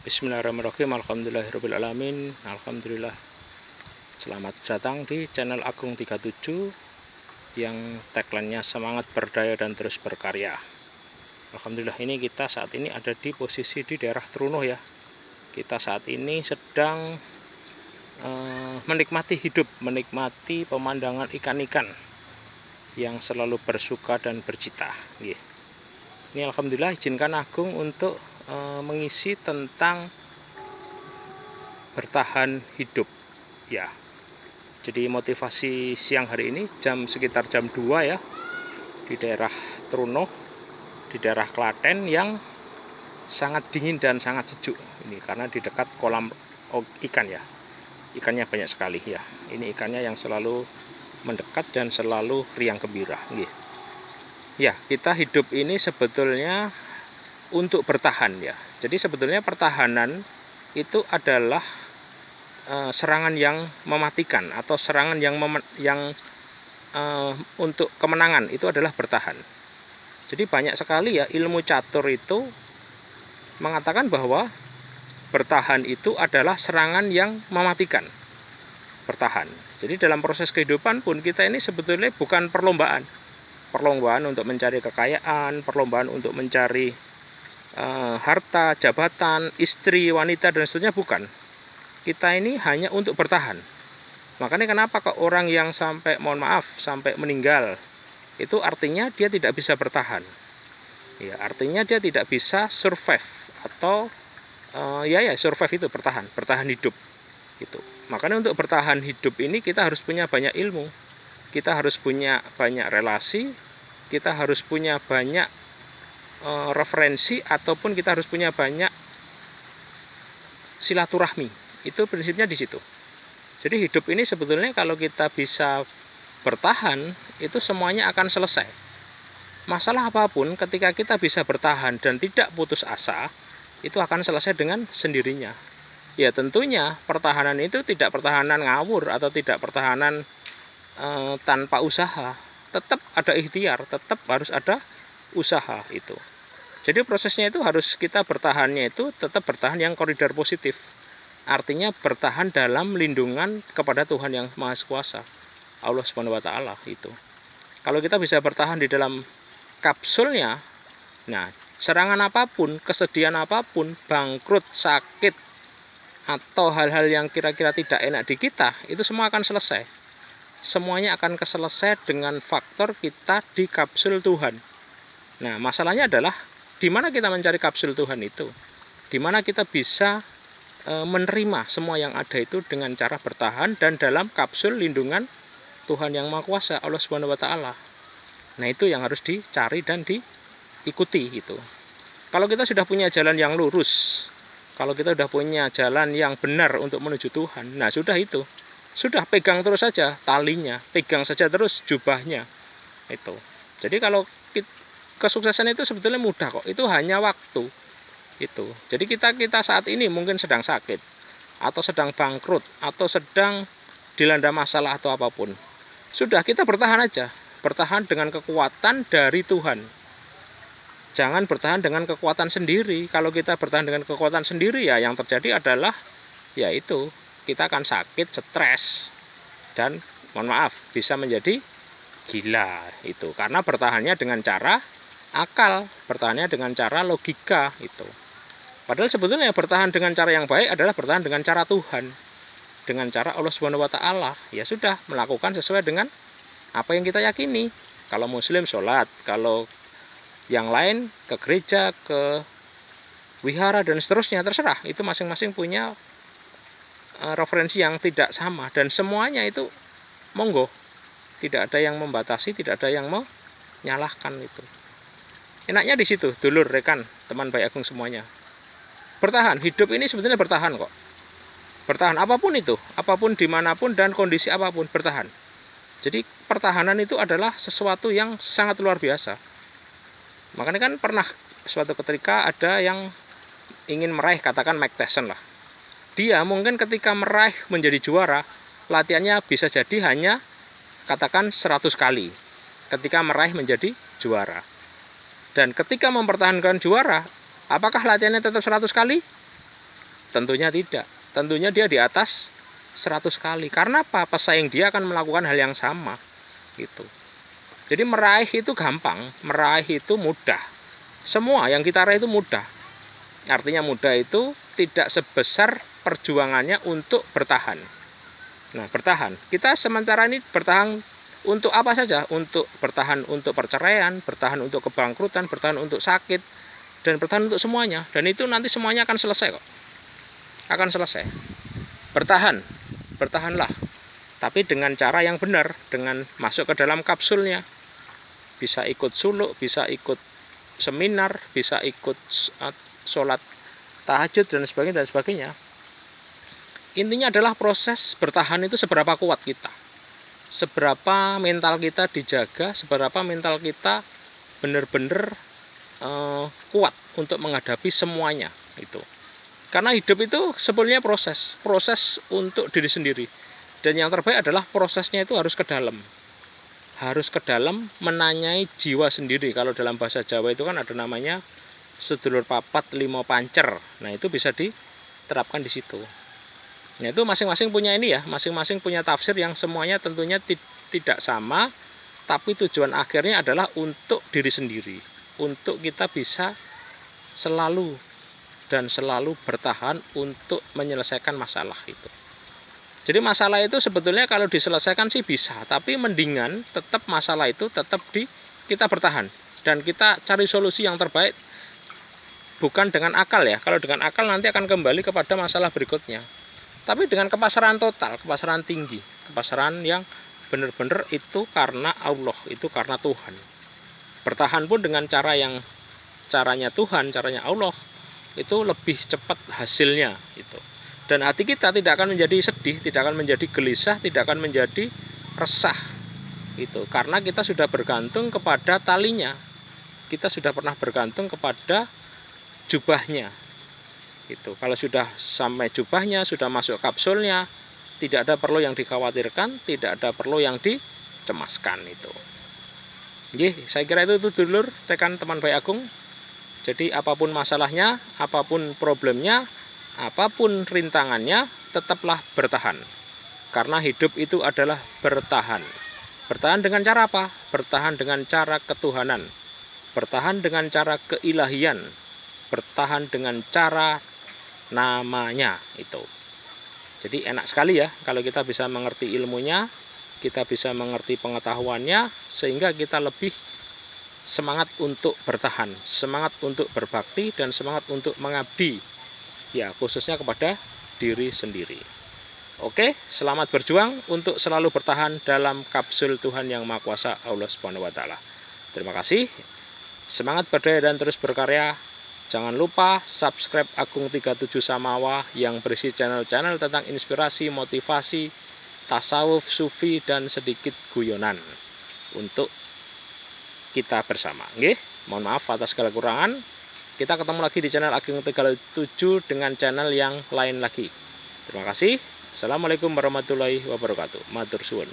Bismillahirrahmanirrahim. Alhamdulillahirrahmanirrahim. Alhamdulillah. Selamat datang di channel Agung 37 yang tagline-nya semangat berdaya dan terus berkarya. Alhamdulillah, ini kita saat ini ada di posisi di daerah Trunoh ya. Kita saat ini sedang menikmati hidup, menikmati pemandangan ikan-ikan yang selalu bersuka dan bercita. Ini alhamdulillah izinkan Agung untuk mengisi tentang bertahan hidup ya. Jadi motivasi siang hari ini sekitar jam 2 ya, di daerah Trunoh, di daerah Klaten yang sangat dingin dan sangat sejuk ini karena di dekat kolam ikan ya. Ikannya banyak sekali ya. Ini ikannya yang selalu mendekat dan selalu riang gembira. Ya, kita hidup ini sebetulnya untuk bertahan ya. Jadi sebetulnya pertahanan itu adalah serangan yang mematikan atau serangan yang untuk kemenangan itu adalah bertahan. Jadi banyak sekali ya ilmu catur itu mengatakan bahwa bertahan itu adalah serangan yang mematikan. Bertahan. Jadi dalam proses kehidupan pun kita ini sebetulnya bukan perlombaan. Perlombaan untuk mencari kekayaan, perlombaan untuk mencari harta, jabatan, istri, wanita, dan seterusnya, bukan. Kita ini hanya untuk bertahan. Makanya kenapa ke orang yang sampai, mohon maaf, sampai meninggal, itu artinya dia tidak bisa bertahan. Ya, artinya dia tidak bisa survive atau survive itu bertahan hidup. Gitu. Makanya untuk bertahan hidup ini kita harus punya banyak ilmu. Kita harus punya banyak relasi, kita harus punya banyak referensi, ataupun kita harus punya banyak silaturahmi. Itu prinsipnya di situ. Jadi hidup ini sebetulnya kalau kita bisa bertahan, itu semuanya akan selesai. Masalah apapun ketika kita bisa bertahan dan tidak putus asa, itu akan selesai dengan sendirinya. Ya tentunya pertahanan itu tidak pertahanan ngawur atau tidak pertahanan tanpa usaha. Tetap ada ikhtiar, tetap harus ada usaha itu. Jadi prosesnya itu harus kita bertahannya itu tetap bertahan yang koridor positif. Artinya bertahan dalam lindungan kepada Tuhan yang Maha Kuasa, Allah Subhanahu wa taala itu. Kalau kita bisa bertahan di dalam kapsulnya, nah, serangan apapun, kesedihan apapun, bangkrut, sakit, atau hal-hal yang kira-kira tidak enak di kita, itu semua akan selesai. Semuanya akan selesai dengan faktor kita di kapsul Tuhan. Nah, masalahnya adalah di mana kita mencari kapsul Tuhan itu, di mana kita bisa menerima semua yang ada itu dengan cara bertahan dan dalam kapsul lindungan Tuhan yang Maha Kuasa, Allah Subhanahu wa taala. Nah, itu yang harus dicari dan diikuti itu. Kalau kita sudah punya jalan yang lurus, kalau kita sudah punya jalan yang benar untuk menuju Tuhan, nah sudah itu. Sudah pegang terus saja talinya, pegang saja terus jubahnya. Itu. Jadi kalau kesuksesan itu sebetulnya mudah kok, itu hanya waktu itu. Jadi kita saat ini mungkin sedang sakit atau sedang bangkrut atau sedang dilanda masalah atau apapun, sudah kita bertahan aja, bertahan dengan kekuatan dari Tuhan. Jangan bertahan dengan kekuatan sendiri. Kalau kita bertahan dengan kekuatan sendiri ya yang terjadi adalah yaitu kita akan sakit, stres, dan mohon maaf bisa menjadi gila itu karena bertahannya dengan cara akal, bertahannya dengan cara logika itu. Padahal sebetulnya bertahan dengan cara yang baik adalah bertahan dengan cara Tuhan, dengan cara Allah Subhanahu wa taala. Ya sudah, melakukan sesuai dengan apa yang kita yakini. Kalau muslim sholat, kalau yang lain ke gereja, ke wihara dan seterusnya, terserah. Itu masing-masing punya referensi yang tidak sama dan semuanya itu monggo. Tidak ada yang membatasi, tidak ada yang menyalahkan itu. Enaknya di situ, dulur, rekan, teman baik Agung semuanya. Bertahan, hidup ini sebetulnya bertahan kok. Bertahan apapun itu, apapun dimanapun dan kondisi apapun, bertahan. Jadi pertahanan itu adalah sesuatu yang sangat luar biasa. Makanya kan pernah suatu ketika ada yang ingin meraih, katakan Mike Tyson lah. Dia mungkin ketika meraih menjadi juara, latihannya bisa jadi hanya katakan 100 kali ketika meraih menjadi juara. Dan ketika mempertahankan juara, apakah latihannya tetap 100 kali? Tentunya tidak. Tentunya dia di atas 100 kali. Karena apa? Pesaing dia akan melakukan hal yang sama. Gitu. Jadi meraih itu gampang, meraih itu mudah. Semua yang kita raih itu mudah. Artinya mudah itu tidak sebesar perjuangannya untuk bertahan. Nah, bertahan. Kita sementara ini bertahan untuk apa saja? Untuk bertahan untuk perceraian, bertahan untuk kebangkrutan, bertahan untuk sakit, dan bertahan untuk semuanya. Dan itu nanti semuanya akan selesai kok. Akan selesai. Bertahan. Bertahanlah. Tapi dengan cara yang benar, dengan masuk ke dalam kapsulnya. Bisa ikut suluk, bisa ikut seminar, bisa ikut sholat tahajud dan sebagainya. Intinya adalah proses bertahan itu seberapa kuat kita, seberapa mental kita dijaga, seberapa mental kita benar-benar kuat untuk menghadapi semuanya itu. Karena hidup itu sebenarnya proses untuk diri sendiri, dan yang terbaik adalah prosesnya itu harus ke dalam. Harus ke dalam menanyai jiwa sendiri. Kalau dalam bahasa Jawa itu kan ada namanya sedulur papat limo pancer. Nah, itu bisa diterapkan di situ. Nah, itu masing-masing punya ini ya, masing-masing punya tafsir yang semuanya tentunya tidak sama, tapi tujuan akhirnya adalah untuk diri sendiri, untuk kita bisa selalu bertahan untuk menyelesaikan masalah itu. Jadi masalah itu sebetulnya kalau diselesaikan sih bisa, tapi mendingan tetap masalah itu tetap kita bertahan dan kita cari solusi yang terbaik, bukan dengan akal ya. Kalau dengan akal nanti akan kembali kepada masalah berikutnya. Tapi dengan kepasaran total, kepasaran tinggi, kepasaran yang benar-benar itu karena Allah, itu karena Tuhan. Bertahan pun dengan caranya Tuhan, caranya Allah, itu lebih cepat hasilnya itu. Dan hati kita tidak akan menjadi sedih, tidak akan menjadi gelisah, tidak akan menjadi resah. Itu karena kita sudah bergantung kepada talinya. Kita sudah pernah bergantung kepada jubahnya. Itu. Kalau sudah sampai jubahnya, sudah masuk kapsulnya, tidak ada perlu yang dikhawatirkan, tidak ada perlu yang dicemaskan itu. Jadi, saya kira itu dulur rekan teman baik Agung. Jadi apapun masalahnya, apapun problemnya, apapun rintangannya, tetaplah bertahan. Karena hidup itu adalah bertahan. Bertahan dengan cara apa? Bertahan dengan cara ketuhanan. Bertahan dengan cara keilahian. Bertahan dengan cara namanya itu. Jadi enak sekali ya kalau kita bisa mengerti ilmunya, kita bisa mengerti pengetahuannya, sehingga kita lebih semangat untuk bertahan, semangat untuk berbakti, dan semangat untuk mengabdi, ya khususnya kepada diri sendiri. Oke, selamat berjuang untuk selalu bertahan dalam kapsul Tuhan Yang Maha Kuasa, Allah Subhanahu wa Ta'ala. Terima kasih, semangat berdaya dan terus berkarya. Jangan lupa subscribe Agung 37 Samawa yang berisi channel-channel tentang inspirasi, motivasi, tasawuf, sufi, dan sedikit guyonan untuk kita bersama. Nggih, mohon maaf atas segala kurangan. Kita ketemu lagi di channel Agung 37 dengan channel yang lain lagi. Terima kasih. Assalamualaikum warahmatullahi wabarakatuh. Matur suwun.